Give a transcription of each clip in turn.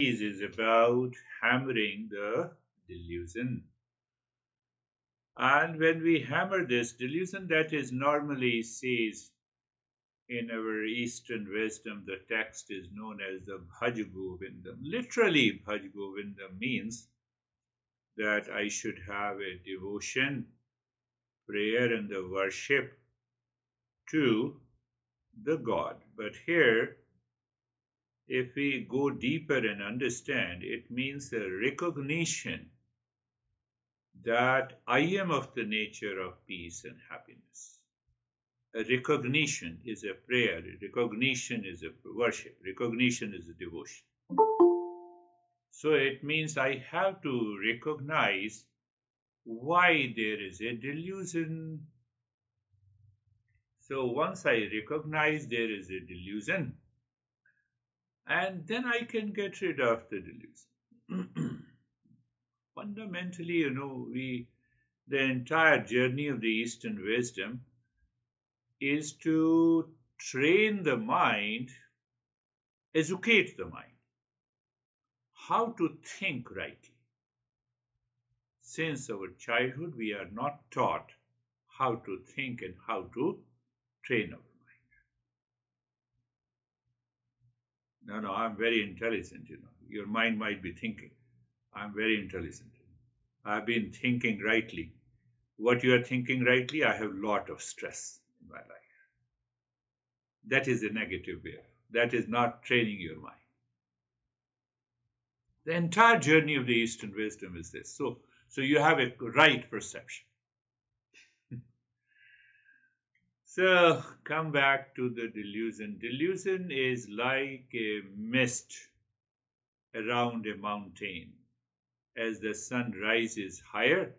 Is about hammering the delusion. And when we hammer this delusion, that is normally says in our Eastern wisdom, the text is known as the Bhaj Govindam. Literally, Bhaj Govindam means that I should have a devotion, prayer, and the worship to the God. But here, if we go deeper and understand, it means a recognition that I am of the nature of peace and happiness. A recognition is a prayer, a recognition is a worship, recognition is a devotion. So it means I have to recognize why there is a delusion. So once I recognize there is a delusion, and then I can get rid of the delusion. Fundamentally, the entire journey of the Eastern wisdom is to train the mind, educate the mind, how to think rightly. Since our childhood, we are not taught how to think and how to train our mind. No, I'm very intelligent, Your mind might be thinking, I'm very intelligent. I've been thinking rightly. What you are thinking rightly, I have a lot of stress in my life. That is a negative way. That is not training your mind. The entire journey of the Eastern wisdom is this. So you have a right perception. So come back to the delusion. Delusion is like a mist around a mountain. As the sun rises higher,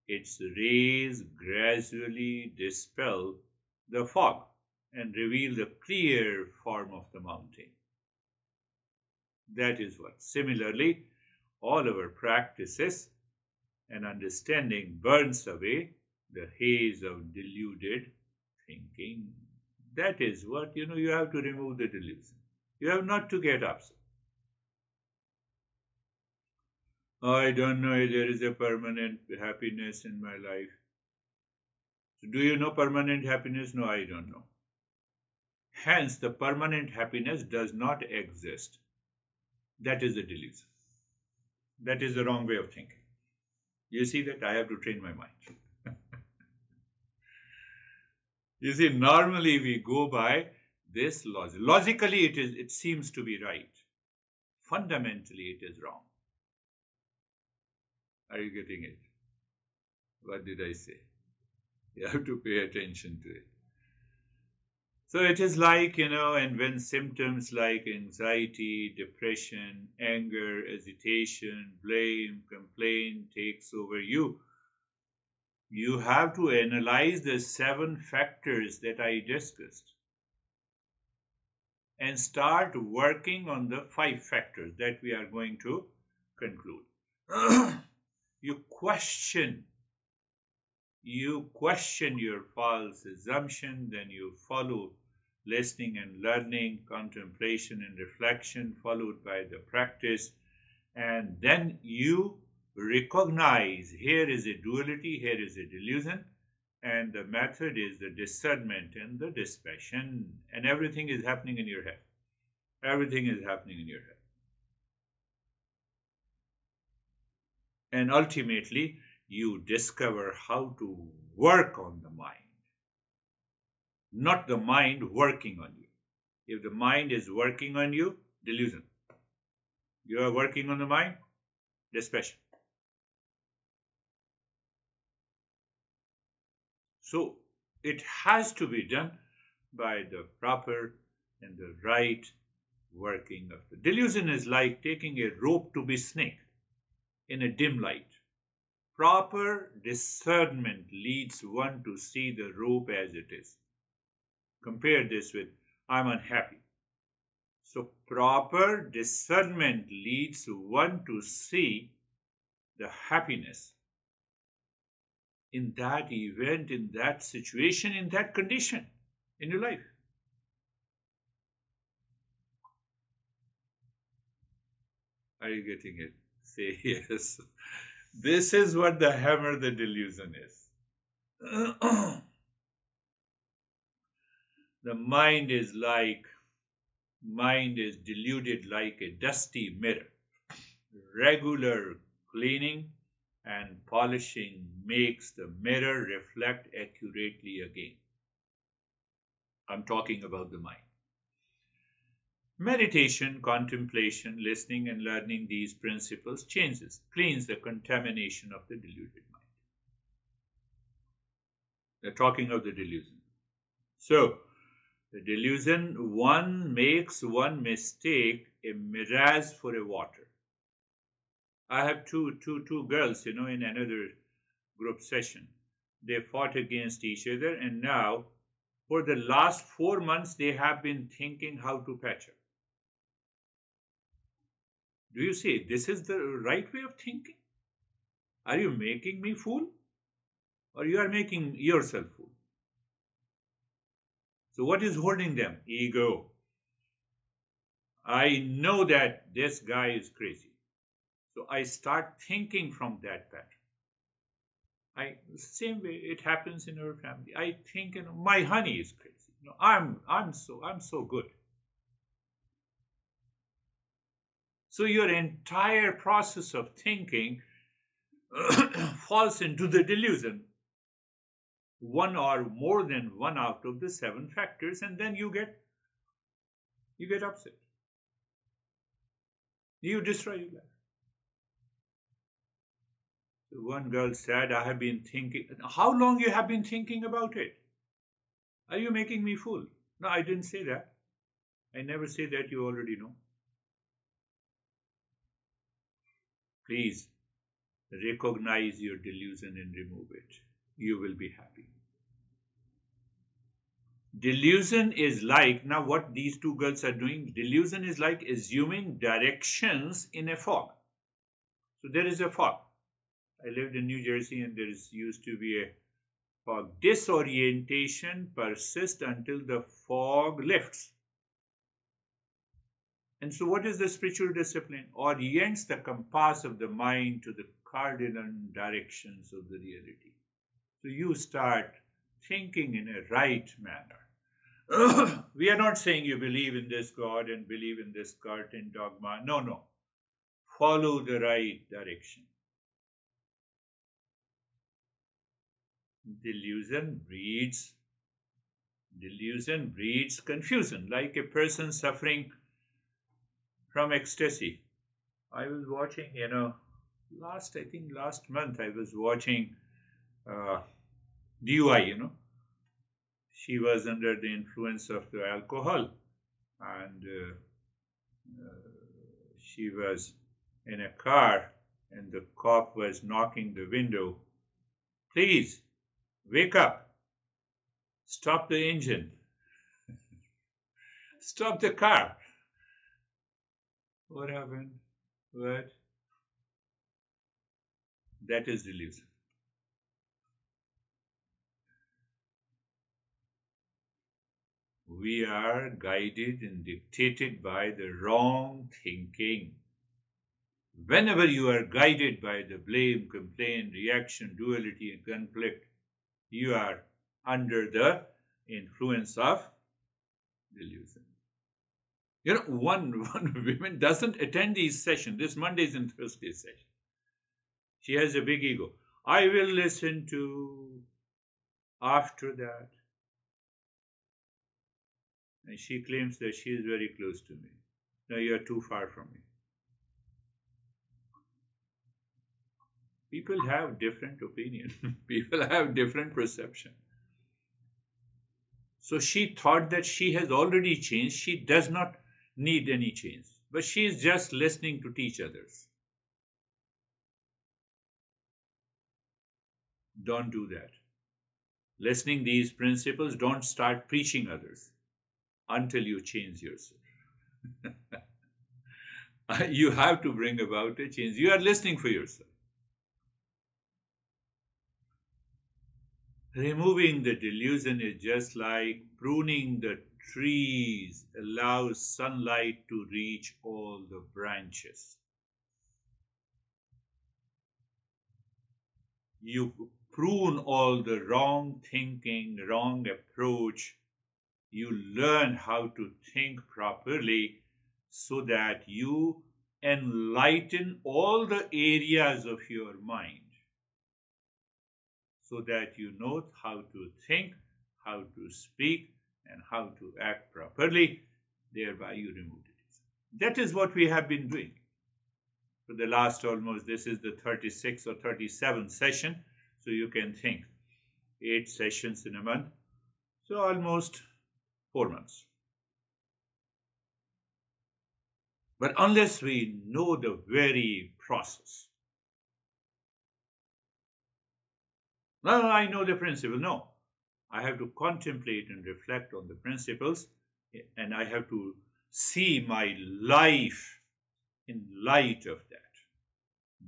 its rays gradually dispel the fog and reveal the clear form of the mountain. That is what. Similarly, all our practices and understanding burns away the haze of deluded thinking. That is what, you have to remove the delusion. You have not to get upset. I don't know if there is a permanent happiness in my life. So do you know permanent happiness? No, I don't know. Hence, the permanent happiness does not exist. That is a delusion. That is the wrong way of thinking. You see that I have to train my mind. You see, normally we go by this logic. Logically, it seems to be right. Fundamentally, it is wrong. Are you getting it? What did I say? You have to pay attention to it. So it is like, and when symptoms like anxiety, depression, anger, agitation, blame, complaint takes over you, you have to analyze the 7 factors that I discussed and start working on the 5 factors that we are going to conclude. You question your false assumption, then you follow listening and learning, contemplation and reflection, followed by the practice, and then you recognize here is a duality, here is a delusion, and the method is the discernment and the dispassion, and everything is happening in your head. Everything is happening in your head. And ultimately, you discover how to work on the mind, not the mind working on you. If the mind is working on you, delusion. You are working on the mind, dispassion. So it has to be done by the proper and the right working of the delusion. Is like taking a rope to be snake in a dim light. Proper discernment leads one to see the rope as it is. Compare this with I'm unhappy. So proper discernment leads one to see the happiness in that event, in that situation, in that condition in your life. Are you getting it? Say yes. This is what the hammer, the delusion is. The mind is deluded like a dusty mirror. Regular cleaning and polishing makes the mirror reflect accurately again. I'm talking about the mind. Meditation, contemplation, listening and learning these principles cleans the contamination of the deluded mind. They're talking of the delusion. So, the delusion, one makes one mistake a mirage for a water. I have two girls, in another group session. They fought against each other, and now, for the last 4 months, they have been thinking how to patch up. Do you see? This is the right way of thinking? Are you making me fool? Or you are making yourself fool? So what is holding them? Ego. I know that this guy is crazy. So I start thinking from that pattern. Same way it happens in our family. I think, my honey is crazy. I'm so good. So your entire process of thinking falls into the delusion. One or more than one out of the 7 factors, and then you get upset. You destroy your life. So one girl said, I have been thinking. How long you have been thinking about it? Are you making me fool? No, I didn't say that. I never say that, you already know. Please recognize your delusion and remove it. You will be happy. Delusion is like, now what these 2 girls are doing, delusion is like assuming directions in a fog. So there is a fog. I lived in New Jersey and there used to be a fog. Disorientation persists until the fog lifts. And so what is the spiritual discipline? Orients the compass of the mind to the cardinal directions of the reality. So you start thinking in a right manner. We are not saying you believe in this God and believe in this cult and dogma. No. Follow the right direction. Delusion breeds confusion, like a person suffering from ecstasy. I was watching, last month I was watching DUI, She was under the influence of the alcohol, and she was in a car, and the cop was knocking the window. Please, wake up. Stop the engine. Stop the car. What happened? What? That is delusion. We are guided and dictated by the wrong thinking. Whenever you are guided by the blame, complaint, reaction, duality, and conflict, you are under the influence of delusion. One woman doesn't attend these sessions, this Mondays and Thursdays session. She has a big ego. I will listen to after that. And she claims that she is very close to me. No, you are too far from me. People have different opinion. People have different perception. So she thought that she has already changed. She does not need any change. But she is just listening to teach others. Don't do that. Listening these principles, don't start preaching others until you change yourself. You have to bring about a change. You are listening for yourself. Removing the delusion is just like pruning the trees, allows sunlight to reach all the branches. You prune all the wrong thinking, wrong approach. You learn how to think properly so that you enlighten all the areas of your mind, so that you know how to think, how to speak, and how to act properly. Thereby you remove it. That is what we have been doing for the last almost, this is the 36th or 37th session. So you can think 8 sessions in a month. So almost 4 months. But unless we know the very process, well, I know the principle. No, I have to contemplate and reflect on the principles, and I have to see my life in light of that.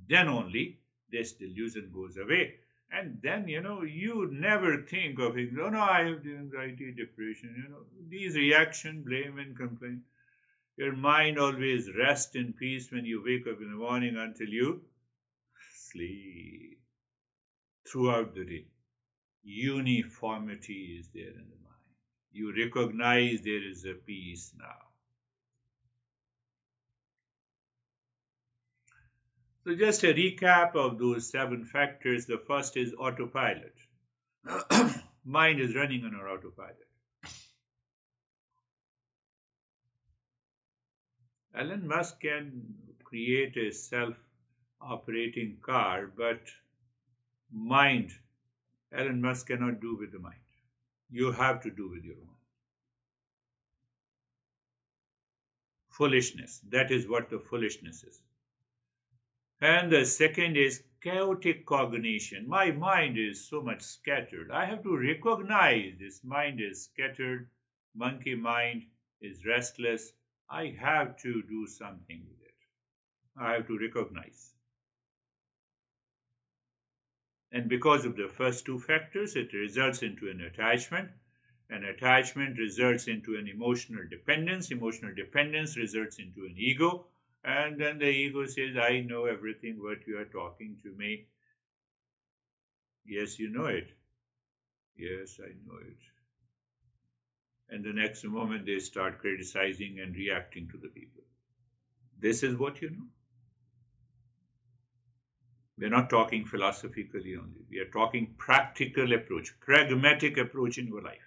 Then only this delusion goes away. And then, you never think of it. Oh, no, I have anxiety, depression, these reaction, blame, and complaint. Your mind always rests in peace when you wake up in the morning until you sleep. Throughout the day, uniformity is there in the mind. You recognize there is a peace now. So just a recap of those 7 factors. The first is autopilot. Mind is running on our autopilot. Elon Musk can create a self-operating car, but mind, Elon Musk cannot do with the mind. You have to do with your mind. Foolishness. That is what the foolishness is. And the second is chaotic cognition. My mind is so much scattered. I have to recognize this mind is scattered. Monkey mind is restless. I have to do something with it. I have to recognize. And because of the first 2 factors, it results into an attachment. An attachment results into an emotional dependence. Emotional dependence results into an ego. And then the ego says, I know everything what you are talking to me. Yes, you know it. Yes, I know it. And the next moment they start criticizing and reacting to the people. This is what you know. We're not talking philosophically only. We are talking practical approach, pragmatic approach in your life.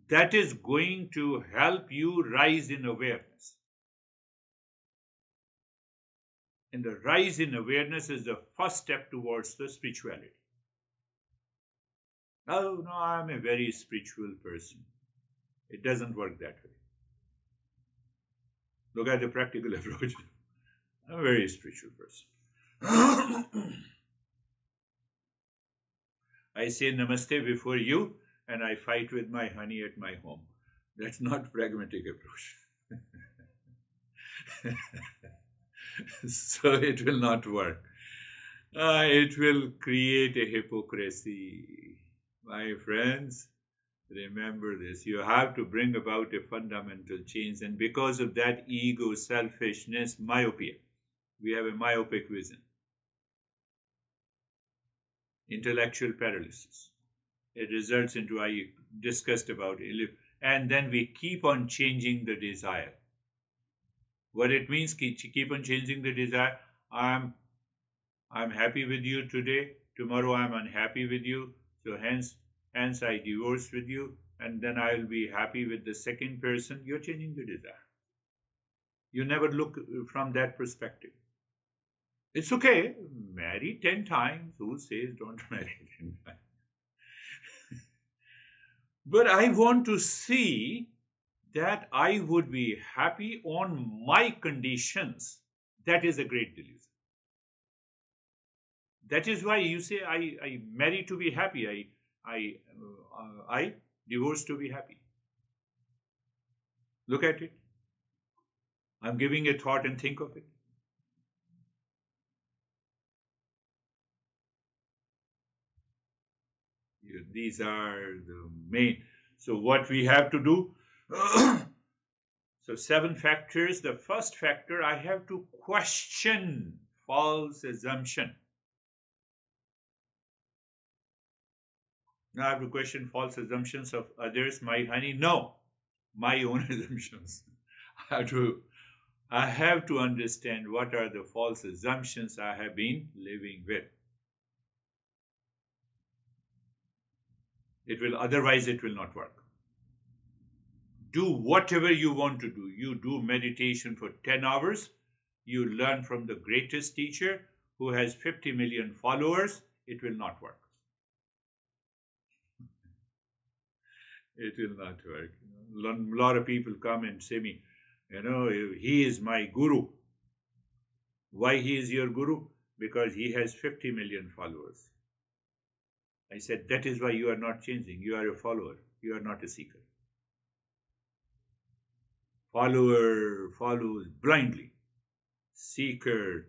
That is going to help you rise in awareness. And the rise in awareness is the first step towards the spirituality. Oh, no, I'm a very spiritual person. It doesn't work that way. Look at the practical approach. I'm a very spiritual person. I say namaste before you, and I fight with my honey at my home. That's not pragmatic approach. So it will not work. It will create a hypocrisy. My friends, remember this. You have to bring about a fundamental change. And because of that ego, selfishness, myopia, we have a myopic vision. Intellectual paralysis. It results into, I discussed about it, and then we keep on changing the desire. What it means, keep on changing the desire. I'm happy with you today. Tomorrow I'm unhappy with you. So hence I divorce with you, and then I'll be happy with the second person. You're changing the desire. You never look from that perspective. It's okay. Marry 10 times. Who says don't marry 10 times? But I want to see that I would be happy on my conditions. That is a great delusion. That is why you say, I marry to be happy. I divorce to be happy. Look at it. I'm giving a thought and think of it. These are the main. So what we have to do, so 7 factors. The first factor, I have to question false assumption. Now I have to question false assumptions of others, my honey. No, my own assumptions. I have to understand what are the false assumptions I have been living with. Otherwise it will not work. Do whatever you want to do. You do meditation for 10 hours. You learn from the greatest teacher who has 50 million followers. It will not work. It will not work. A lot of people come and say me, he is my guru. Why he is your guru? Because he has 50 million followers. I said, that is why you are not changing. You are a follower. You are not a seeker. Follower follows blindly. Seeker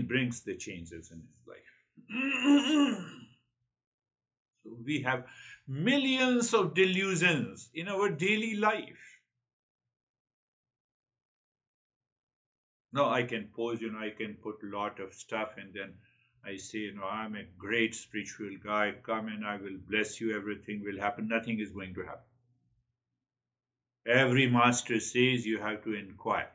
brings the changes in his life. So we have millions of delusions in our daily life. Now I can pose, I can put a lot of stuff and then I say, I'm a great spiritual guy. Come and I will bless you. Everything will happen. Nothing is going to happen. Every master says you have to inquire.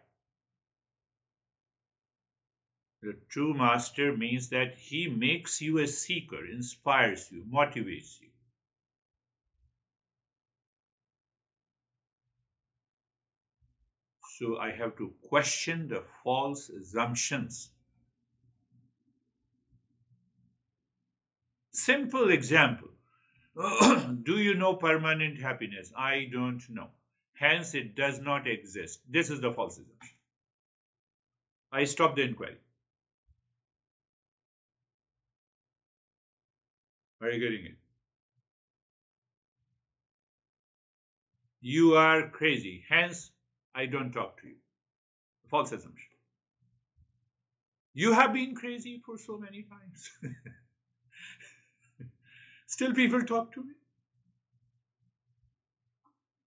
The true master means that he makes you a seeker, inspires you, motivates you. So I have to question the false assumptions. Simple example. Do you know permanent happiness? I don't know. Hence, it does not exist. This is the false assumption. I stop the inquiry. Are you getting it? You are crazy. Hence, I don't talk to you. False assumption. You have been crazy for so many times. Still people talk to me.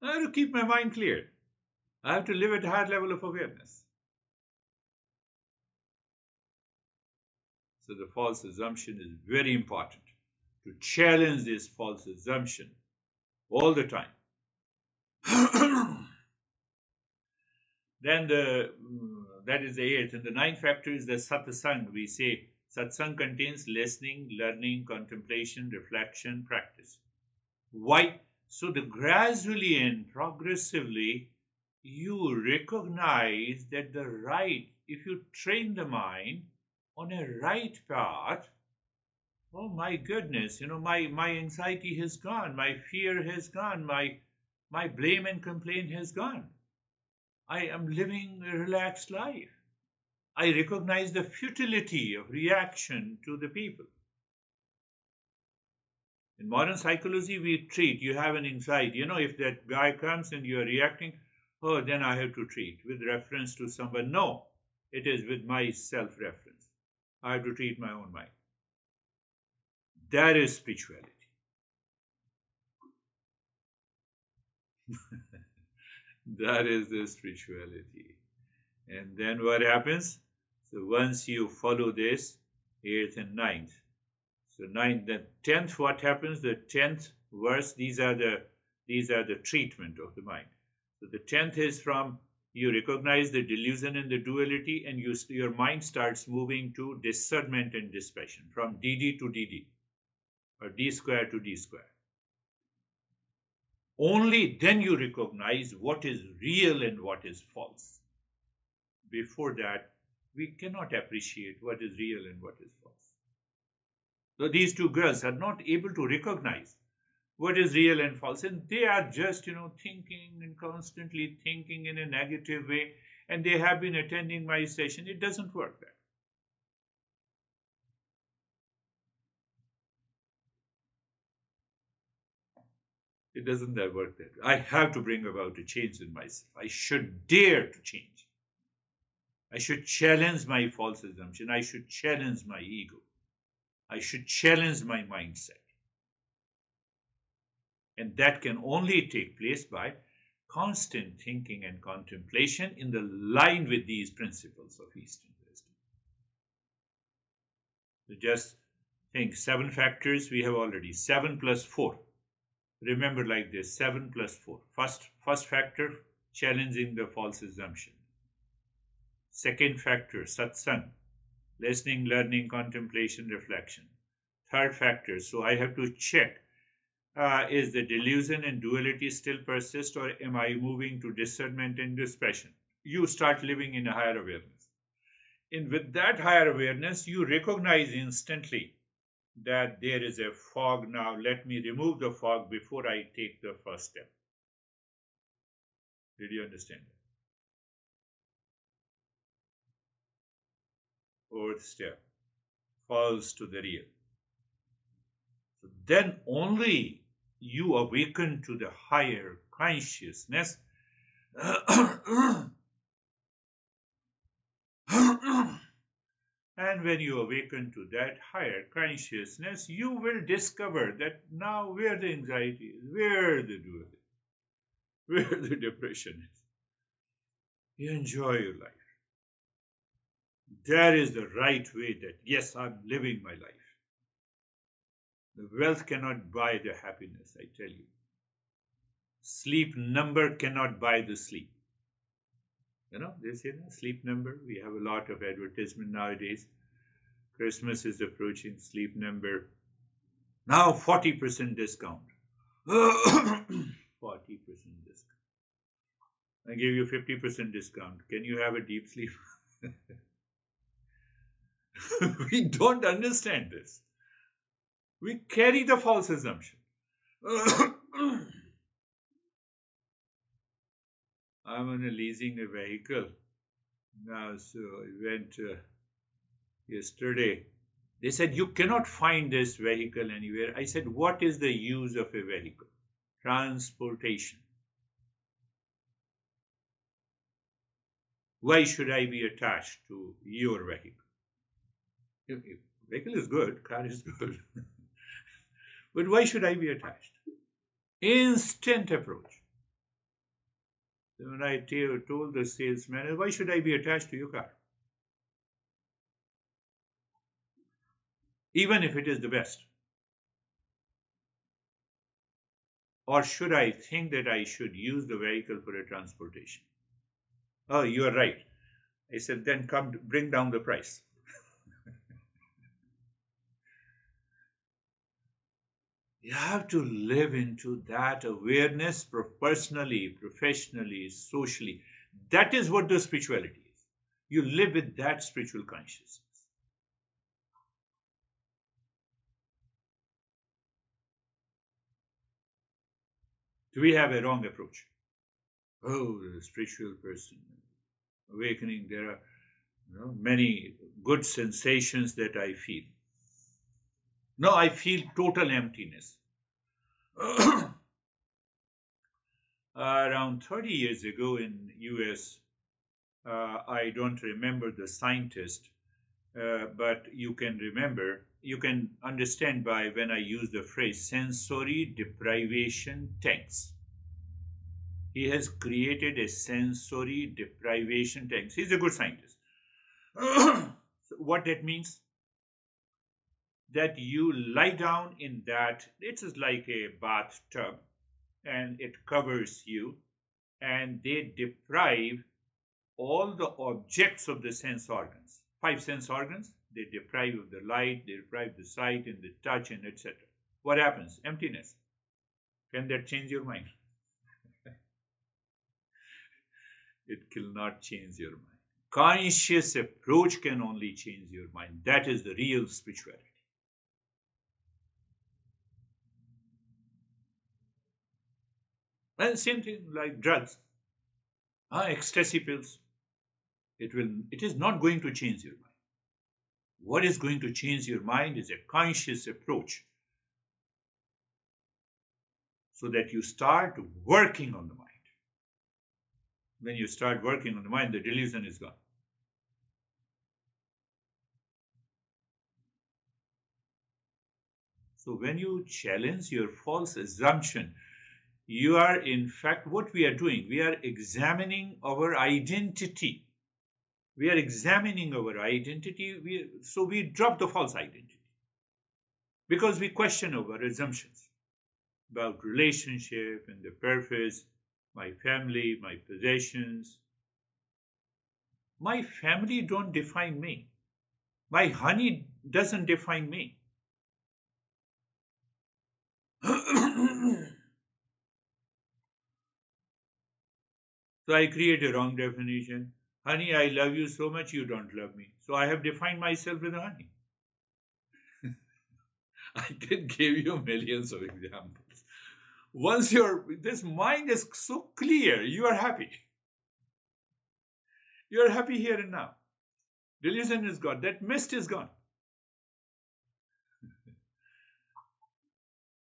I have to keep my mind clear. I have to live at a higher level of awareness. So the false assumption is very important. To challenge this false assumption all the time. Then that is the eighth. And the ninth factor is the satsang. We say satsang contains listening, learning, contemplation, reflection, practice. Why? So that gradually and progressively you recognize that if you train the mind on a right path, oh my goodness, my anxiety has gone, my fear has gone, my blame and complaint has gone. I am living a relaxed life. I recognize the futility of reaction to the people. In modern psychology, we treat, you have an anxiety. If that guy comes and you are reacting, then I have to treat with reference to someone. No, it is with my self-reference. I have to treat my own mind. That is spirituality. That is the spirituality. And then what happens? So once you follow this, 8th and 9th. So 9th, the 10th, what happens? The 10th verse, these are the treatment of the mind. So the 10th is from you recognize the delusion and the duality, and your mind starts moving to discernment and dispassion, from DD to DD, or D square to D square. Only then you recognize what is real and what is false. Before that, we cannot appreciate what is real and what is false. So these two girls are not able to recognize what is real and false, and they are just, thinking and constantly thinking in a negative way, and they have been attending my session. It doesn't work that. It doesn't work that way. I have to bring about a change in myself. I should dare to change. I should challenge my false assumption. I should challenge my ego. I should challenge my mindset. And that can only take place by constant thinking and contemplation in the line with these principles of Eastern wisdom. So just think 7 factors we have already. 7 plus 4. Remember like this, 7 plus 4. First factor, challenging the false assumption. Second factor, satsang, listening, learning, contemplation, reflection. Third factor, so I have to check, is the delusion and duality still persist, or am I moving to discernment and dispassion? You start living in a higher awareness. And with that higher awareness, you recognize instantly that there is a fog now. Let me remove the fog before I take the first step. Did you understand that? Fourth step, falls to the real. So then only you awaken to the higher consciousness. And when you awaken to that higher consciousness, you will discover that now where the anxiety is, where the duality, where the depression is. You enjoy your life. That is the right way that, yes, I'm living my life. The wealth cannot buy the happiness, I tell you. Sleep number cannot buy the sleep. You know, they say sleep number. We have a lot of advertisement nowadays. Christmas is approaching, sleep number. Now 40% discount. 40% discount. I give you 50% discount. Can you have a deep sleep? We don't understand this. We carry the false assumption. I'm on a leasing a vehicle now, so I went yesterday. They said, you cannot find this vehicle anywhere. I said, what is the use of a vehicle? Transportation. Why should I be attached to your vehicle? Vehicle is good, car is good. But why should I be attached? Instant approach. So when I told the salesman, why should I be attached to your car? Even if it is the best. Or should I think that I should use the vehicle for a transportation? Oh, you are right. I said, then come bring down the price. You have to live into that awareness personally, professionally, socially. That is what the spirituality is. You live with that spiritual consciousness. Do we have a wrong approach? Oh, the spiritual person, awakening, there are many good sensations that I feel. No, I feel total emptiness. Around 30 years ago in US, I don't remember the scientist, but you can understand by when I use the phrase sensory deprivation tanks. He has created a sensory deprivation tanks. He's a good scientist. So what that means? That you lie down in that, it is like a bathtub, and it covers you, and they deprive all the objects of the sense organs. 5 sense organs, they deprive of the light, they deprive the sight and the touch and etc. What happens? Emptiness. Can that change your mind? It cannot change your mind. Conscious approach can only change your mind. That is the real spirituality. And same thing like drugs, ecstasy pills. It is not going to change your mind. What is going to change your mind is a conscious approach, so that you start working on the mind. When you start working on the mind, the delusion is gone. So when you challenge your false assumption, you are, in fact, what we are doing, we are examining our identity. We are examining our identity, so we drop the false identity because we question our assumptions about relationship and the purpose, my family, my possessions. My family don't define me. My honey doesn't define me. So I create a wrong definition. Honey, I love you so much, you don't love me. So I have defined myself with honey. I can give you millions of examples. Once this mind is so clear, you are happy. You are happy here and now. Delusion is gone. That mist is gone.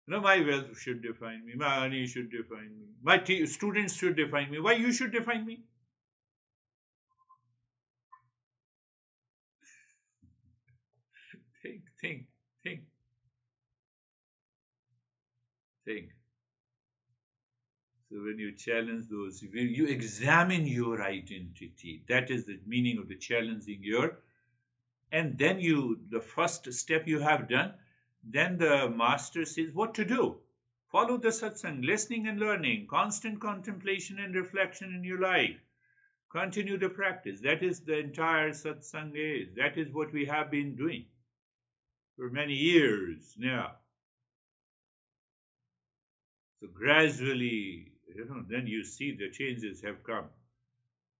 No, my wealth should define me. My honey should define me. My students should define me. Why you should define me? Think, think, think. So when you challenge those, you examine your identity. That is the meaning of the challenging your. And then the first step you have done, then the master says what to do. Follow the satsang, listening and learning, constant contemplation and reflection in your life. Continue the practice. That is the entire satsang is. That is what we have been doing for many years now. So gradually, then you see the changes have come.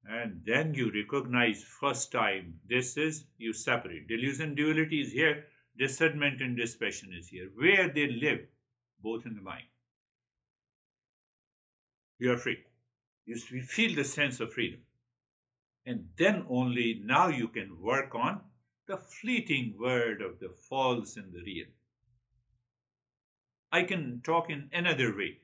And then you recognize first time, this is, you separate. Delusion, duality is here, discernment and dispassion is here. Where they live, both in the mind. You are free. You feel the sense of freedom. And then only now you can work on the fleeting word of the false and the real. I can talk in another way.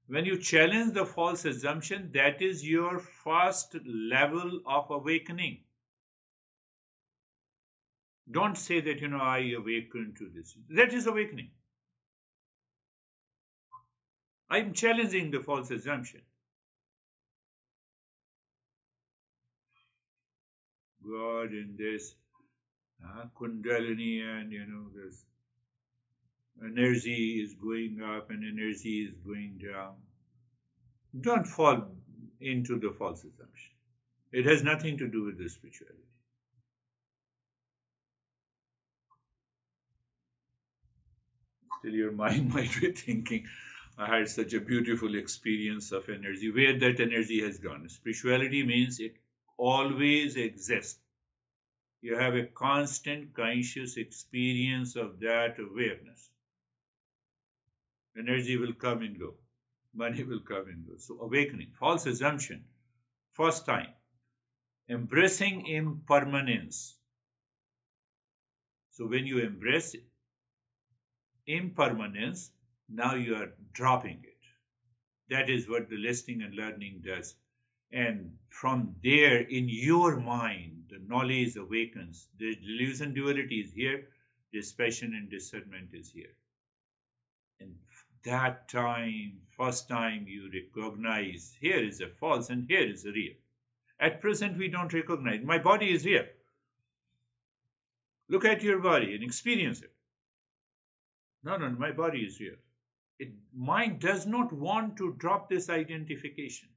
When you challenge the false assumption, that is your first level of awakening. Don't say that, I awakened to this. That is awakening. I'm challenging the false assumption. God in this kundalini and, this energy is going up and energy is going down. Don't fall into the false assumption. It has nothing to do with the spirituality. Still, your mind might be thinking, I had such a beautiful experience of energy. Where that energy has gone? Spirituality means it always exists. You have a constant conscious experience of that awareness. Energy will come and go. Money will come and go. So awakening, false assumption, first time. Embracing impermanence. So when you embrace impermanence, now you are dropping it. That is what the listening and learning does. And from there, in your mind, the knowledge awakens. The delusion duality is here, dispassion and discernment is here. And that time, first time you recognize, here is a false and here is a real. At present, we don't recognize. My body is real. Look at your body and experience it. No, my body is real. Mind does not want to drop this identification.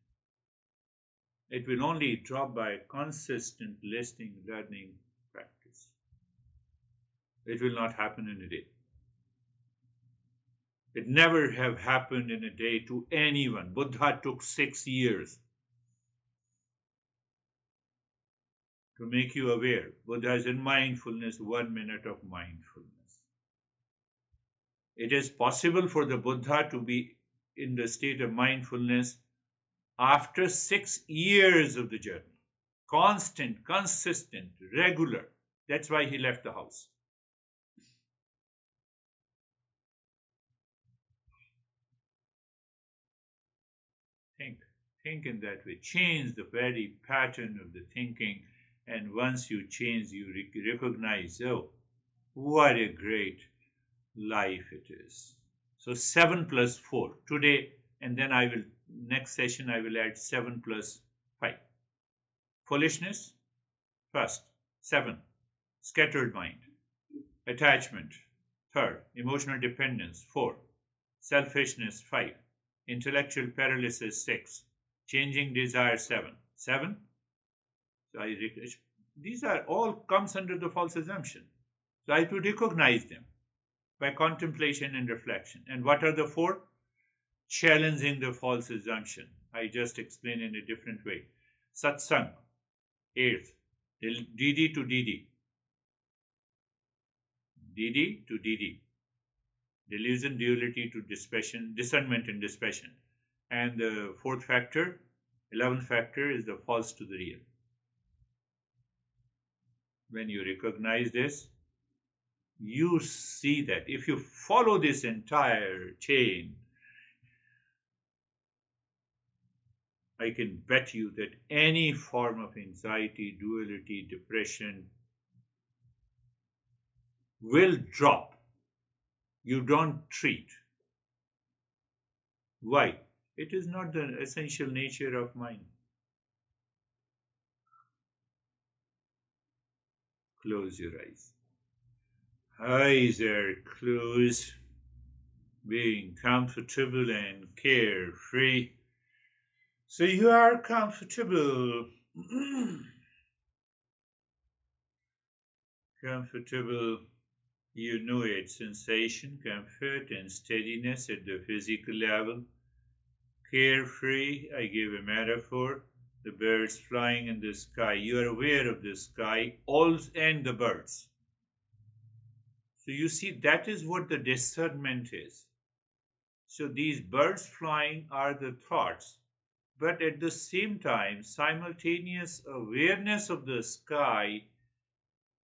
It will only drop by consistent listening, learning, practice. It will not happen in a day. It never have happened in a day to anyone. Buddha took 6 years to make you aware. Buddha is in mindfulness, 1 minute of mindfulness. It is possible for the Buddha to be in the state of mindfulness after 6 years of the journey. Constant, consistent, regular. That's why he left the house. Think in that way. Change the very pattern of the thinking. And once you change, you recognize, oh, what a great life it is. So 7 plus 4 today, and then next session I will add 7 plus 5. Foolishness, First. 7. Scattered mind. Attachment. Third. Emotional dependence. 4. Selfishness. 5. Intellectual paralysis. 6. Changing desire. 7. 7. So these are all comes under the false assumption. So I have to recognize them by contemplation and reflection. And what are the 4? Challenging the false assumption. I just explained in a different way. Satsang. 8th. DD to DD. DD to DD. Delusion, duality to dispassion, discernment and dispassion. And the 4th factor, 11th factor is the false to the real. When you recognize this, you see that if you follow this entire chain, I can bet you that any form of anxiety, duality, depression will drop. You don't treat. Why? It is not the essential nature of mind. Close your eyes. Eyes are closed, being comfortable and carefree. So you are comfortable. Comfortable, you know it, sensation, comfort and steadiness at the physical level. Carefree, I give a metaphor, the birds flying in the sky. You are aware of the sky and the birds. So you see, that is what the discernment is. So these birds flying are the thoughts. But at the same time, simultaneous awareness of the sky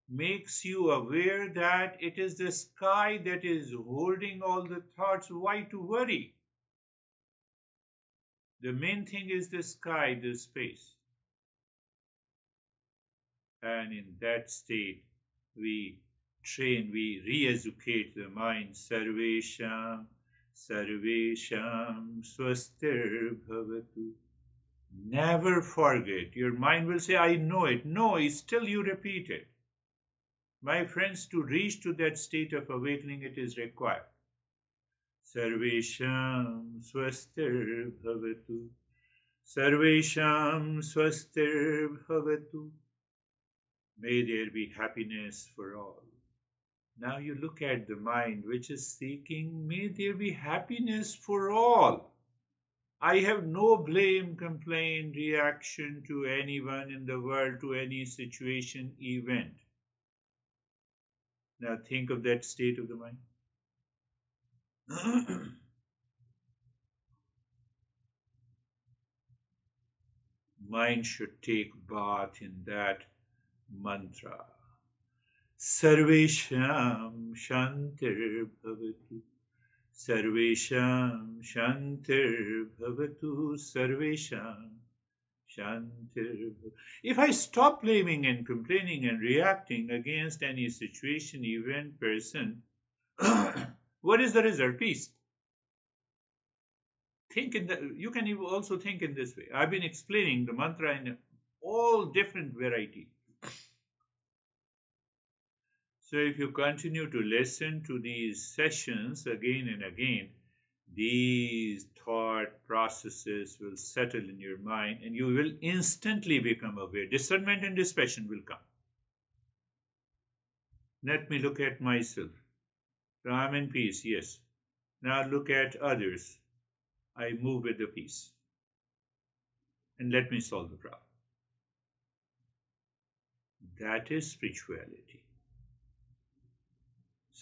makes you aware that it is the sky that is holding all the thoughts. Why to worry? The main thing is the sky, the space. And in that state, we re-educate the mind. Sarvesham, Sarvesham, Swastir Bhavatu. Never forget. Your mind will say, I know it. No, still you repeat it. My friends, to reach to that state of awakening, it is required. Sarvesham swastir bhavatu. Sarvesham swastir bhavatu. May there be happiness for all. Now you look at the mind which is seeking, may there be happiness for all. I have no blame, complaint, reaction to anyone in the world, to any situation, event. Now think of that state of the mind. Mind should take bath in that mantra. Sarvesham Shantir Bhavatu. Sarvesham Shantir Bhavatu. Sarvesham Shantir Bhavatu. If I stop blaming and complaining and reacting against any situation, event, person, what is the result? Peace. You can also think in this way. I've been explaining the mantra in all different variety. So if you continue to listen to these sessions again and again, these thought processes will settle in your mind and you will instantly become aware. Discernment and dispassion will come. Let me look at myself. I'm in peace, yes. Now look at others. I move with the peace. And let me solve the problem. That is spirituality.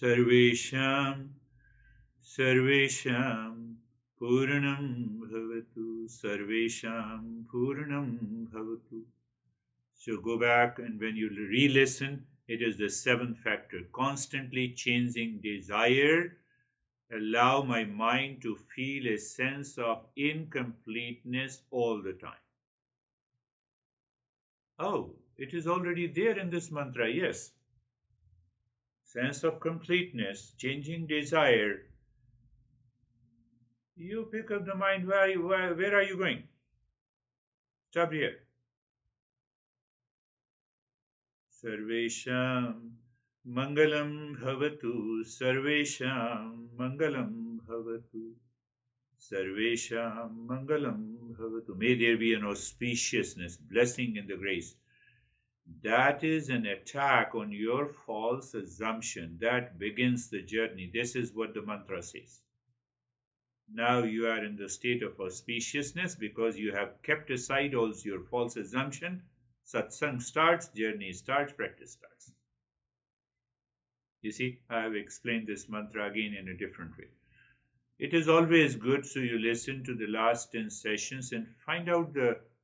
Sarvesham, Sarvesham, Purnam Bhavatu, Sarvesham, Purnam Bhavatu. So go back and when you re-listen, it is the 7th factor, constantly changing desire. Allow my mind to feel a sense of incompleteness all the time. Oh, it is already there in this mantra, yes. Sense of completeness, changing desire. You pick up the mind, where are you going? Stop here. Sarvesham Mangalam Bhavatu, Sarvesham Mangalam Bhavatu, Sarvesham Mangalam Bhavatu. May there be an auspiciousness, blessing, and the grace. That is an attack on your false assumption. That begins the journey. This is what the mantra says. Now you are in the state of auspiciousness because you have kept aside all your false assumption. Satsang starts, journey starts, practice starts. You see, I have explained this mantra again in a different way. It is always good so you listen to the last 10 sessions and find out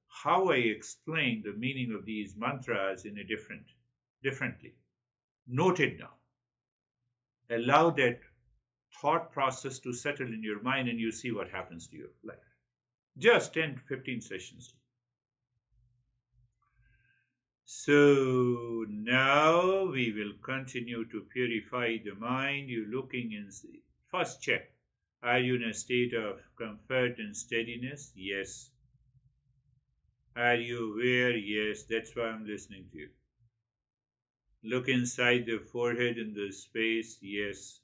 how I explain the meaning of these mantras in a differently. Note it down. Allow that thought process to settle in your mind and you see what happens to your life. Just 10 to 15 sessions. So now we will continue to purify the mind. You're looking in, first check. Are you in a state of comfort and steadiness? Yes. Are you aware? Yes. That's why I'm listening to you. Look inside the forehead in the space. Yes.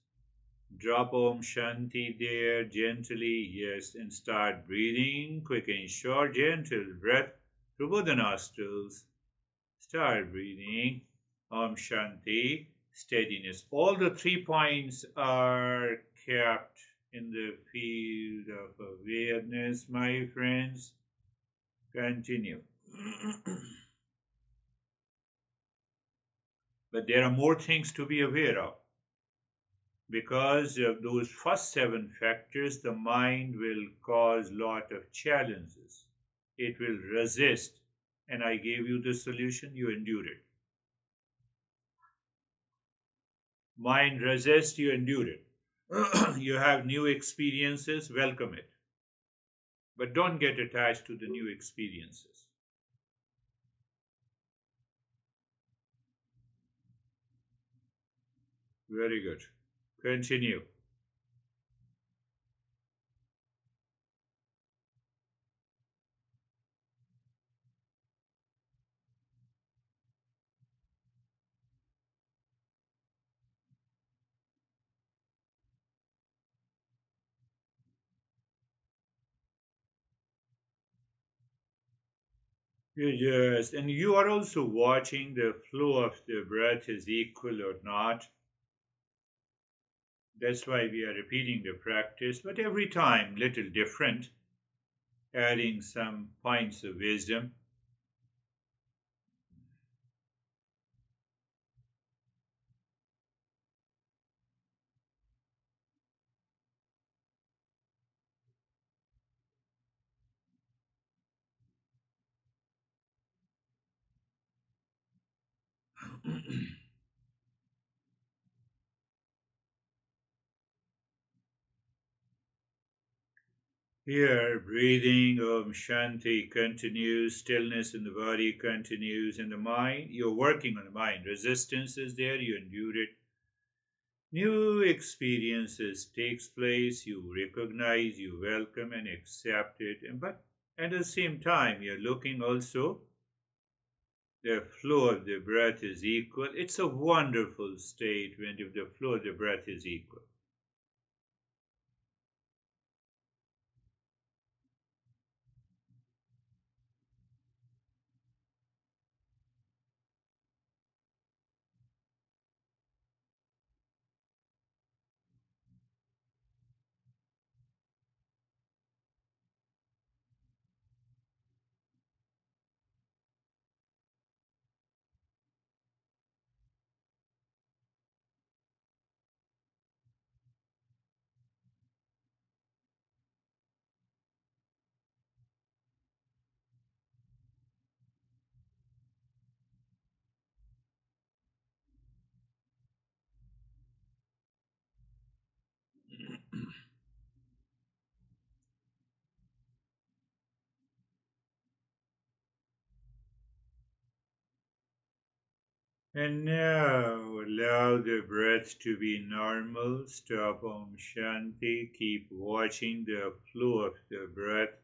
Drop Om Shanti there gently. Yes. And start breathing. Quick and short, gentle breath through both the nostrils. Start breathing. Om Shanti. Steadiness. All the 3 points are kept in the field of awareness, my friends. Continue. But there are more things to be aware of. Because of those first 7 factors, the mind will cause a lot of challenges. It will resist. And I gave you the solution, you endure it. Mind resists, you endure it. You have new experiences, welcome it. But don't get attached to the new experiences. Very good. Continue. Yes, and you are also watching the flow of the breath is equal or not. That's why we are repeating the practice, but every time little different, adding some points of wisdom. Here, breathing, Om Shanti continues, stillness in the body continues, and the mind, you're working on the mind. Resistance is there, you endure it. New experiences takes place, you recognize, you welcome and accept it. But at the same time, you're looking also, the flow of the breath is equal. It's a wonderful state when the flow of the breath is equal. And now allow the breath to be normal. Stop Om Shanti. Keep watching the flow of the breath.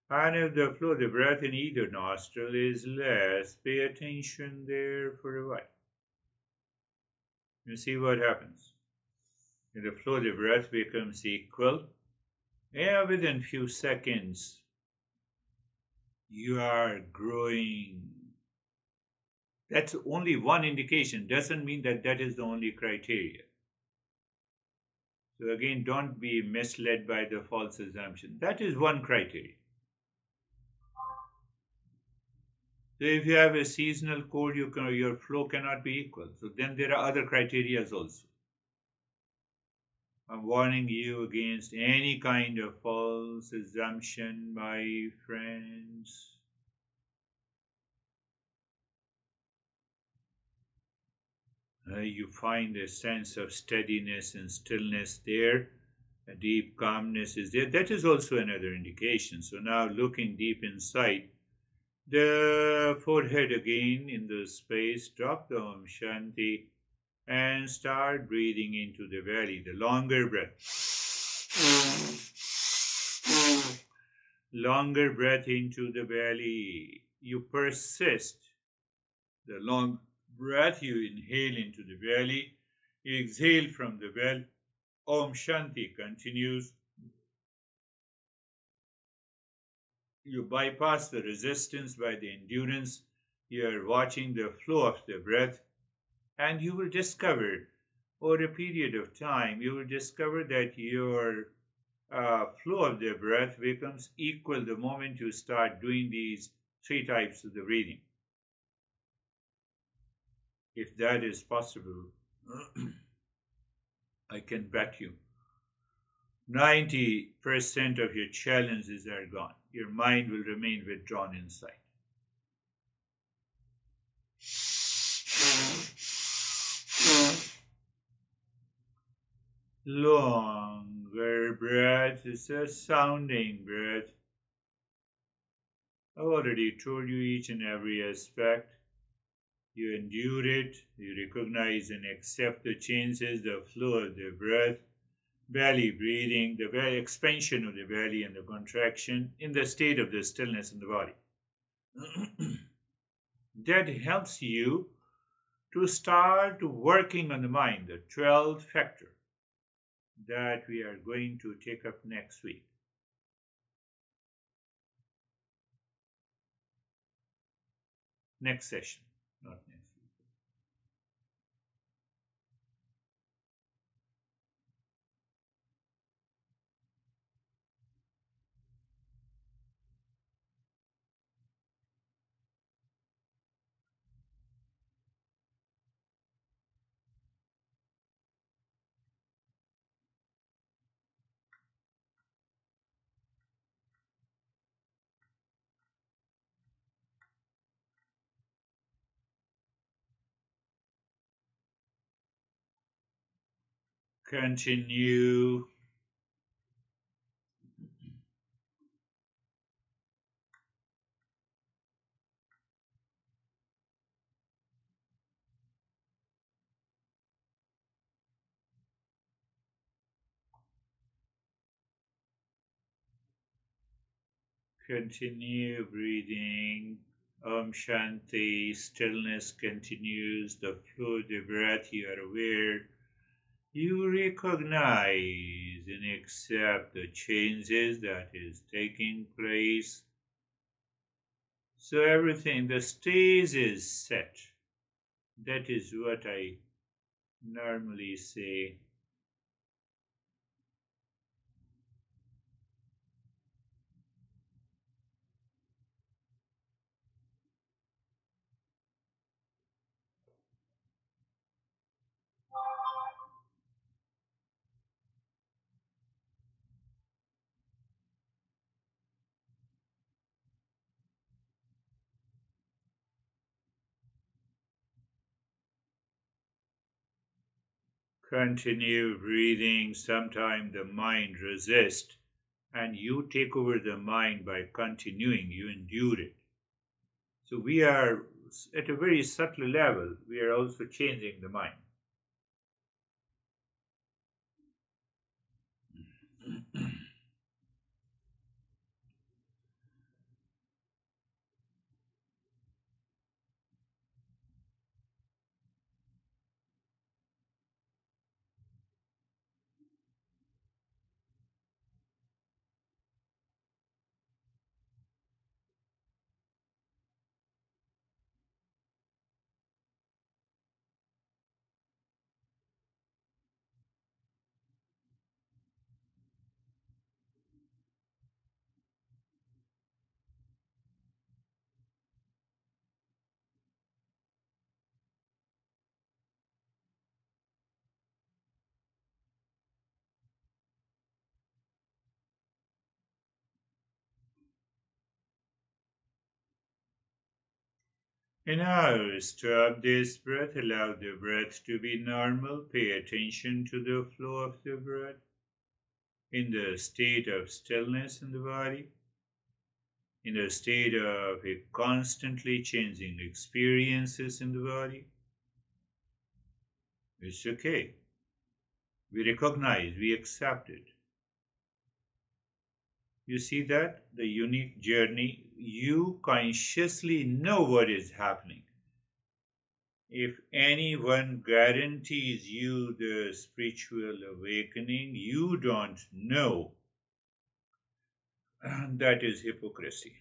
And if the flow of the breath in either nostril is less, pay attention there for a while. You see what happens. If the flow of the breath becomes equal, within few seconds, you are growing. That's only one indication. Doesn't mean that that is the only criteria. So again, don't be misled by the false assumption. That is one criteria. So if you have a seasonal cold, your flow cannot be equal. So then there are other criteria also. I'm warning you against any kind of false assumption, my friends. You find a sense of steadiness and stillness there. A deep calmness is there. That is also another indication. So now looking deep inside, the forehead again in the space, drop the Om Shanti and start breathing into the belly, the longer breath. Longer breath into the belly. You persist. The long breath, you inhale into the belly, you exhale from the belly. Om Shanti continues. You bypass the resistance by the endurance. You are watching the flow of the breath, and you will discover, over a period of time, you will discover that your flow of the breath becomes equal the moment you start doing these three types of the breathing. If that is possible, I can bet you 90% of your challenges are gone. Your mind will remain withdrawn inside. Longer breath is a sounding breath. I've already told you each and every aspect. You endure it, you recognize and accept the changes, the flow of the breath, belly breathing, the expansion of the belly and the contraction in the state of the stillness in the body. That helps you to start working on the mind, the 12th factor that we are going to take up next week. Next session, not next week. Continue. Continue breathing. Om Shanti, stillness continues, the flow of the breath, you are aware. You recognize and accept the changes that is taking place. So everything, the stage is set. That is what I normally say. Continue breathing. Sometimes the mind resists, and you take over the mind by continuing. You endure it. So we are at a very subtle level. We are also changing the mind. And now stop this breath, allow the breath to be normal, pay attention to the flow of the breath in the state of stillness in the body, in a state of a constantly changing experiences in the body. It's okay. We recognize, we accept it. You see that? The unique journey, you consciously know what is happening. If anyone guarantees you the spiritual awakening, you don't know. That is hypocrisy.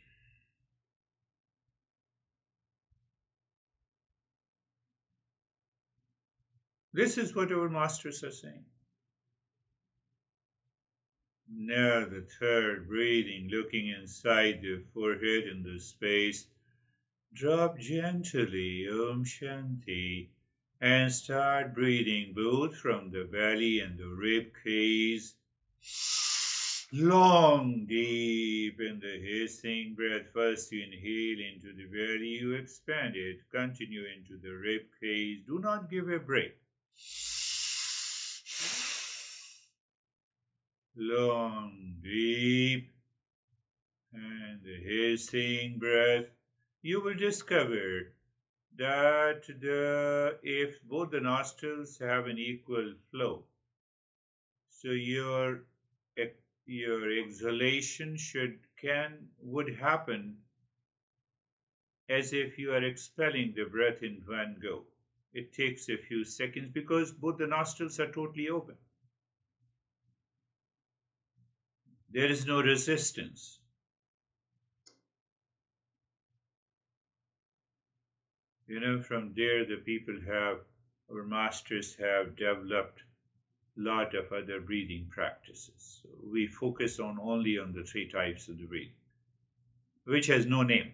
This is what our masters are saying. Now the third breathing, looking inside the forehead in the space, drop gently, Om Shanti, and start breathing both from the belly and the rib cage. Long, deep in the hissing breath. First you inhale into the belly, you expand it, continue into the rib cage. Do not give a break. Long, deep, and the hissing breath. You will discover that if both the nostrils have an equal flow, so your exhalation would happen as if you are expelling the breath in one go. It takes a few seconds because both the nostrils are totally open. There is no resistance. From there our masters have developed a lot of other breathing practices. So we focus only on the three types of the breathing, which has no name.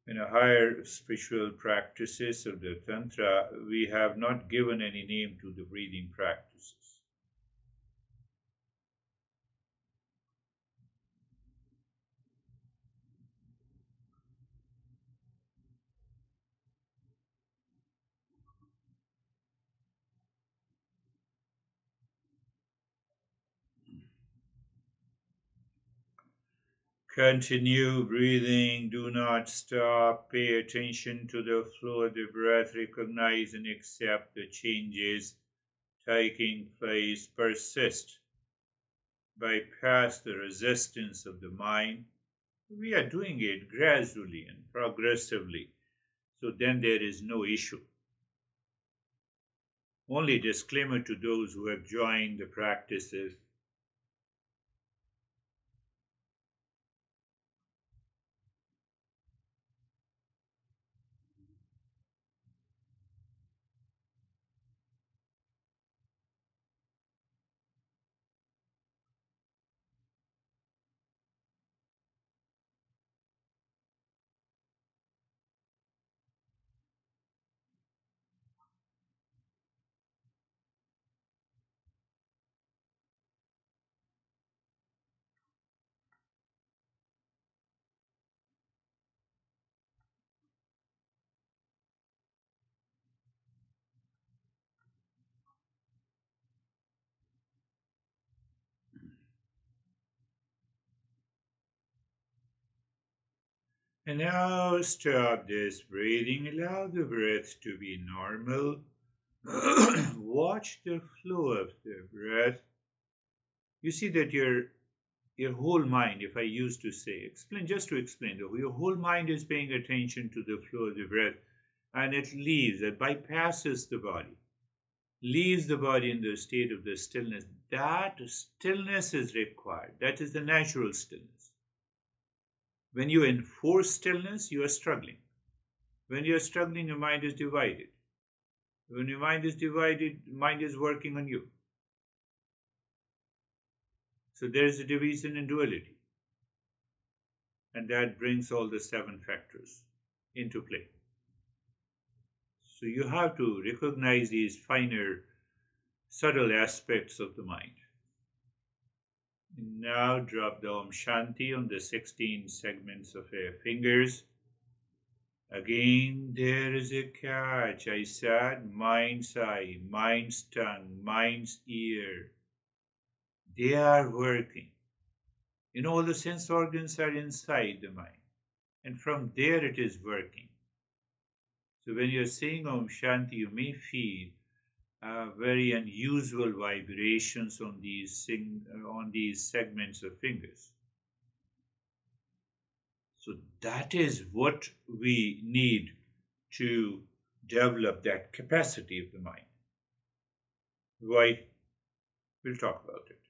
In higher spiritual practices of the tantra, we have not given any name to the breathing practices. Continue breathing, do not stop, pay attention to the flow of the breath, recognize and accept the changes taking place, persist, bypass the resistance of the mind. We are doing it gradually and progressively, so then there is no issue. Only disclaimer to those who have joined the practices. And now stop this breathing, allow the breath to be normal. Watch the flow of the breath. You see that your whole mind, if I used to say, just to explain, your whole mind is paying attention to the flow of the breath, and it bypasses the body, leaves the body in the state of the stillness. That stillness is required. That is the natural stillness. When you enforce stillness, you are struggling. When you are struggling, your mind is divided. When your mind is divided, mind is working on you. So there is a division and duality. And that brings all the 7 factors into play. So you have to recognize these finer, subtle aspects of the mind. Now drop the Om Shanti on the 16 segments of your fingers. Again, there is a catch. I said mind's eye, mind's tongue, mind's ear. They are working. All the sense organs are inside the mind. And from there it is working. So when you're saying Om Shanti, you may feel very unusual vibrations on these segments of fingers. So that is what we need to develop that capacity of the mind. Why? We'll talk about it.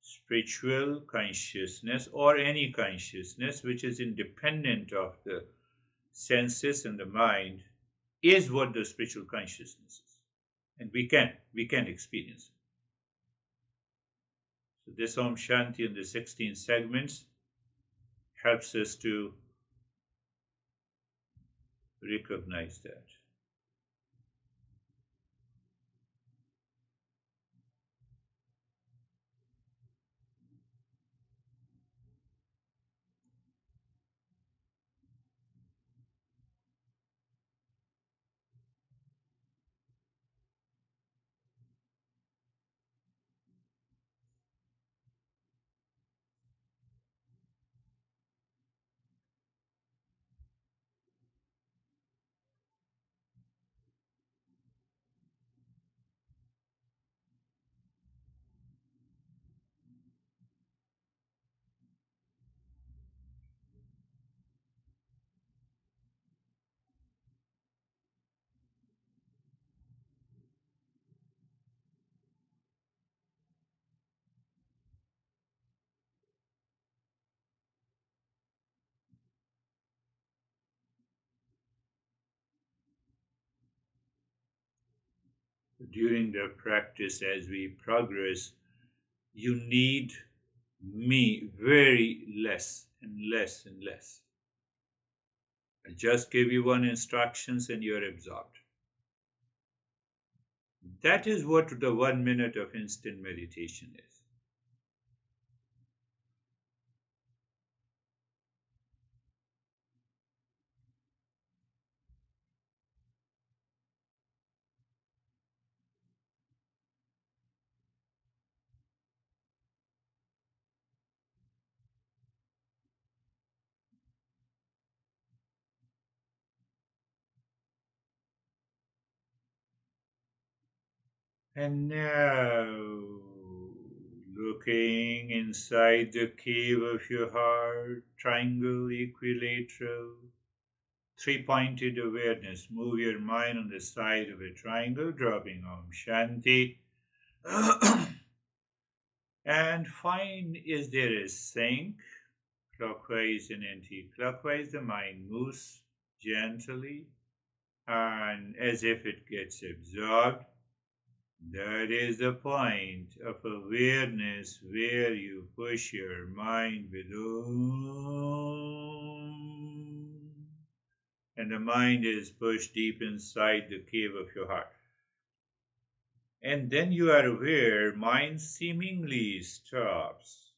Spiritual consciousness, or any consciousness which is independent of the senses and the mind, is what the spiritual consciousness is. And we can experience it. So this Om Shanti in the 16 segments helps us to recognize that. During the practice, as we progress, you need me very less and less and less. I just give you one instructions and you're absorbed. That is what the 1 minute of instant meditation is. And now, looking inside the cave of your heart, triangle, equilateral, three-pointed awareness. Move your mind on the side of a triangle, dropping Om Shanti. And find, is there a sync? Clockwise and anti-clockwise. The mind moves gently and as if it gets absorbed. That is the point of awareness where you push your mind with Om, and the mind is pushed deep inside the cave of your heart. And then you are aware, mind seemingly stops.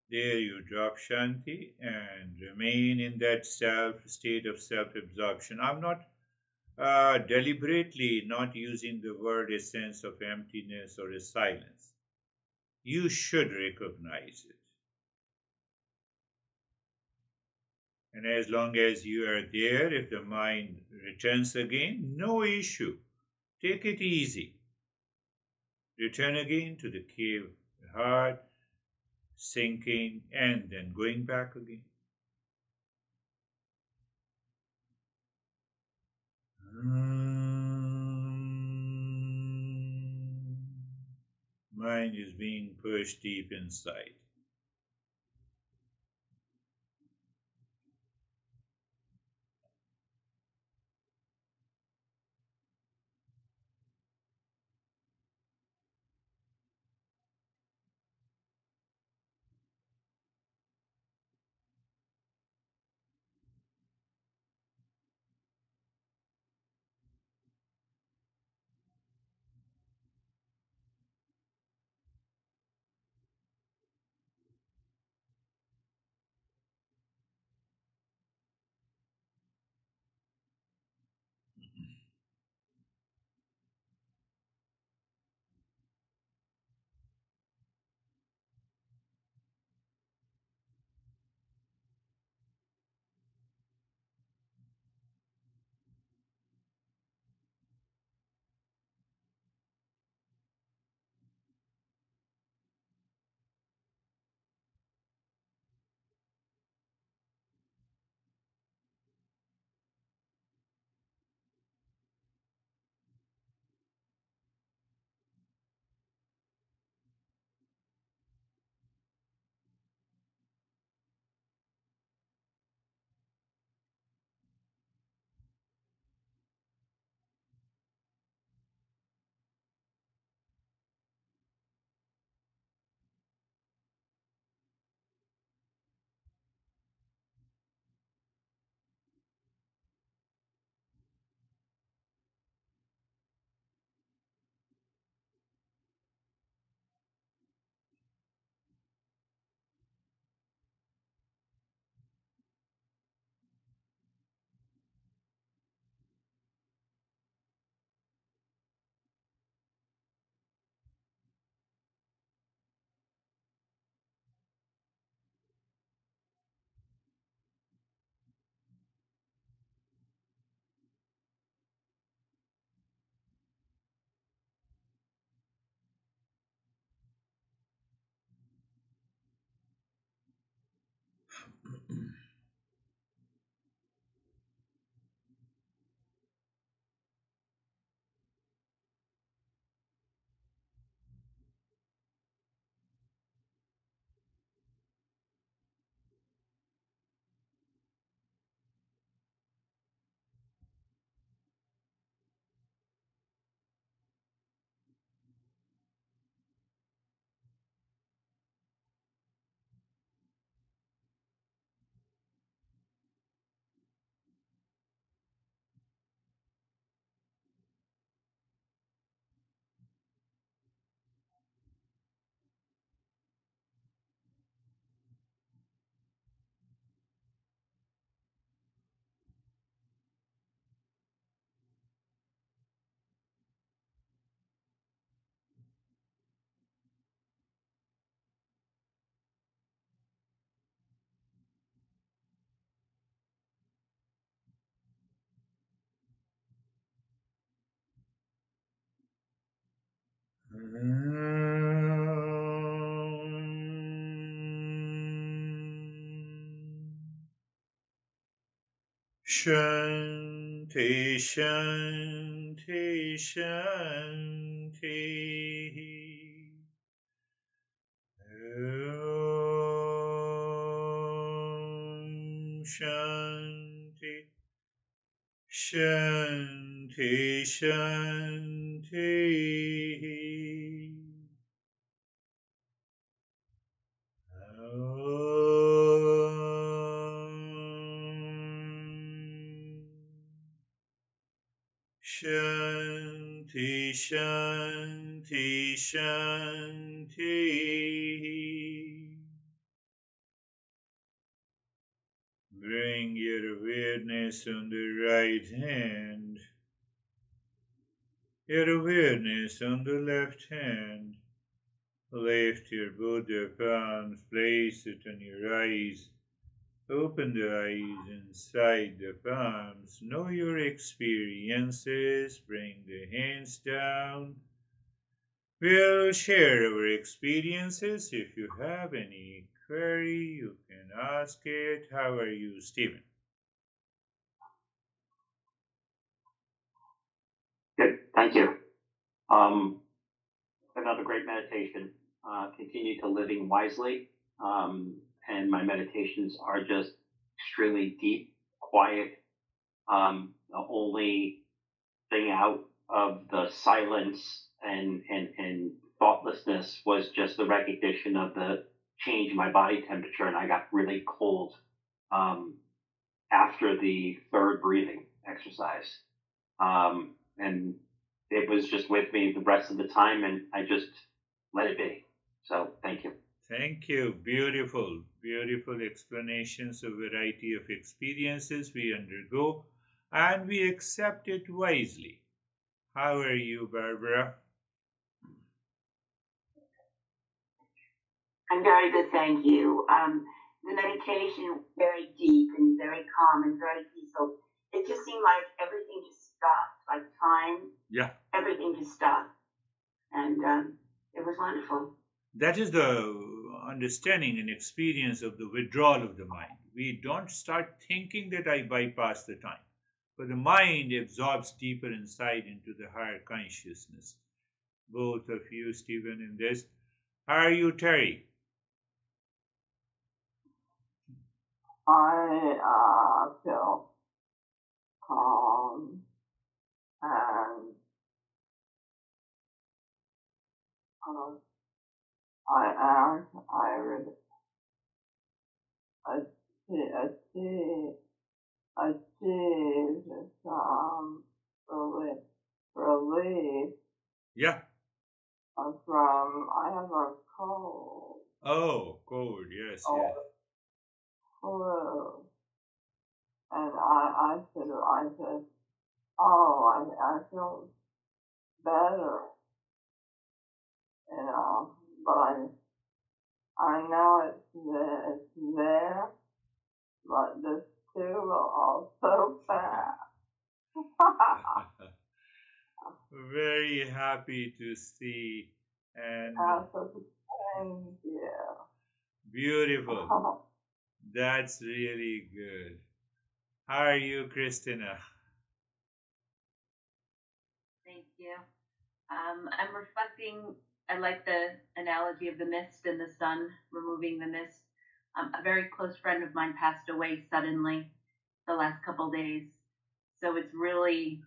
There you drop Shanti and remain in that state of self-absorption. I'm not deliberately not using the word a sense of emptiness or a silence. You should recognize it. And as long as you are there, if the mind returns again, no issue. Take it easy. Return again to the cave, the heart, sinking, and then going back again. Mind is being pushed deep inside. Shanti, Shanti, Shanti. Om Shanti, Shanti, Shanti. Shanti, Shanti, Shanti. Bring your awareness on the right hand, your awareness on the left hand. Lift your Buddha palms, place it on your eyes. Open the eyes inside the palms. Know your experiences. Bring the hands down. We'll share our experiences. If you have any query, you can ask it. How are you, Stephen? Good, thank you. Another great meditation. Continue to living wisely. And my meditations are just extremely deep, quiet. The only thing out of the silence and thoughtlessness was just the recognition of the change in my body temperature, and I got really cold after the third breathing exercise. And it was just with me the rest of the time, and I just let it be. So thank you. Thank you. Beautiful, beautiful explanations of variety of experiences we undergo, and we accept it wisely. How are you, Barbara? I'm very good, thank you. The meditation was very deep and very calm and very peaceful. It just seemed like everything just stopped, like time. Yeah. Everything just stopped. And it was wonderful. That is the understanding and experience of the withdrawal of the mind. We don't start thinking that I bypass the time, but the mind absorbs deeper inside into the higher consciousness. Both of you, Stephen, in this. How are you, Terry? I feel calm and achieved some relief. Yeah. From I have a cold. Oh, cold, yes, yes. Flu. And I said, oh, I feel better, but I know it's there, but this too will also pass. Very happy to see, and Thank you. beautiful. That's really good. How are you, Christina? Thank you. I'm reflecting. I like the analogy of the mist and the sun removing the mist. A very close friend of mine passed away suddenly the last couple days. So it's really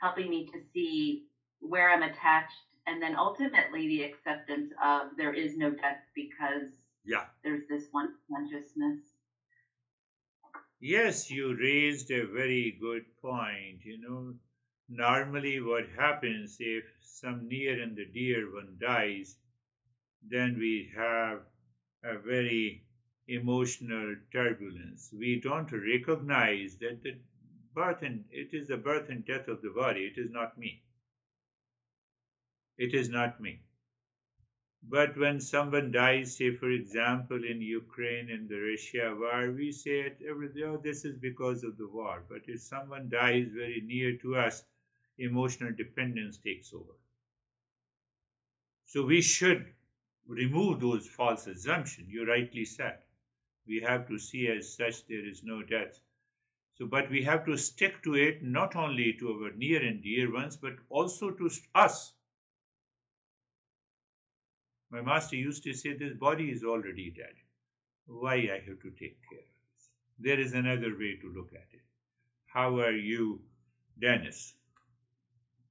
helping me to see where I'm attached and then ultimately the acceptance of there is no death because Yeah. there's this one consciousness. Yes, you raised a very good point. Normally what happens if some near and the dear one dies, then we have a very emotional turbulence. We don't recognize that it is the birth and death of the body. It is not me. It is not me. But when someone dies, say for example in Ukraine and the Russia war, we say oh, this is because of the war. But if someone dies very near to us, emotional dependence takes over. So we should remove those false assumptions. You rightly said. We have to see as such there is no death. So, but we have to stick to it not only to our near and dear ones, but also to us. My master used to say, this body is already dead. Why I have to take care of this? There is another way to look at it. How are you, Dennis?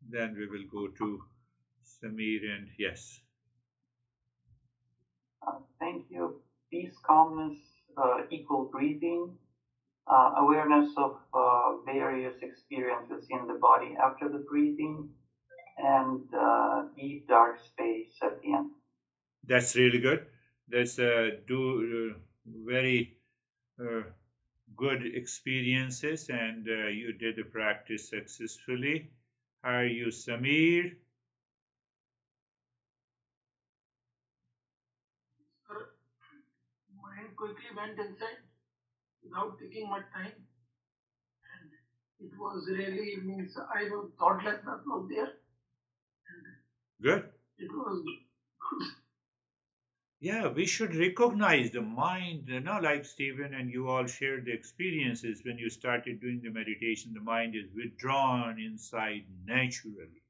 Then we will go to Samir and yes. Thank you. Peace, calmness, equal breathing, awareness of various experiences in the body after the breathing, and deep dark space at the end. That's really good. That's very good experiences, and you did the practice successfully. How are you, Samir? Mind quickly went inside without taking much time, and it was really means I was thoughtlessness was there. Good. It was good. Yeah, we should recognize the mind, like Stephen and you all shared the experiences when you started doing the meditation, the mind is withdrawn inside naturally.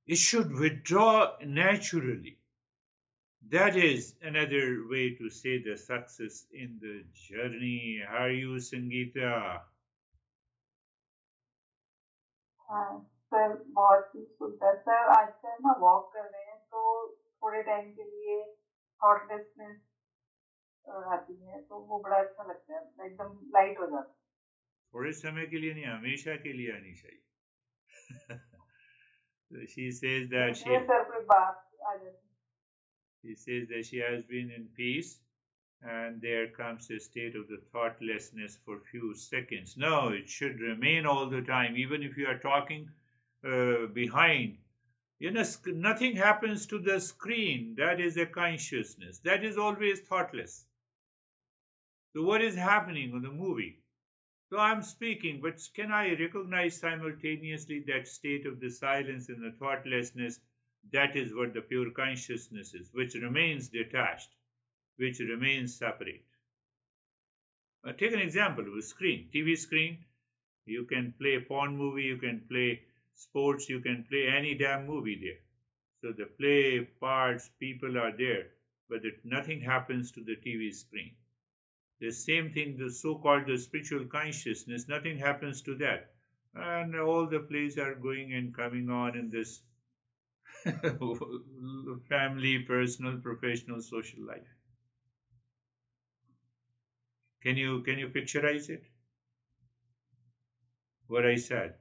It should withdraw naturally. That is another way to say the success in the journey. How are you, Sangeeta? Sir बहुत ही सुंदर sir आज sir ना walk कर रहे हैं तो थोड़े time के लिए थॉटलेसनेस आती है तो वो बड़ा अच्छा लगता है एकदम लाइट हो जाता है थोड़े समय के लिए नहीं हमेशा के लिए आनी चाहिए So she says that ये सर कोई बात आ जाती she says that she has been in peace and there comes a state of the thoughtlessness for few seconds. No, it should remain all the time, even if you are talking behind. Nothing happens to the screen. That is a consciousness. That is always thoughtless. So what is happening on the movie? So I'm speaking, but can I recognize simultaneously that state of the silence and the thoughtlessness? That is what the pure consciousness is, which remains detached, which remains separate. Take an example of a screen, TV screen. You can play porn movie, you can play sports, you can play any damn movie there. So the play parts, people are there, but nothing happens to the TV screen. The same thing, the so-called the spiritual consciousness, nothing happens to that. And all the plays are going and coming on in this family, personal, professional, social life. Can you picturize it? What I said.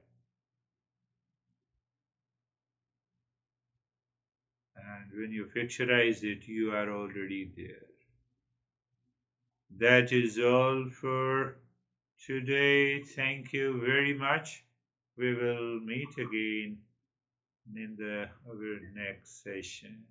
And when you picturize it, you are already there. That is all for today. Thank you very much. We will meet again in our next session.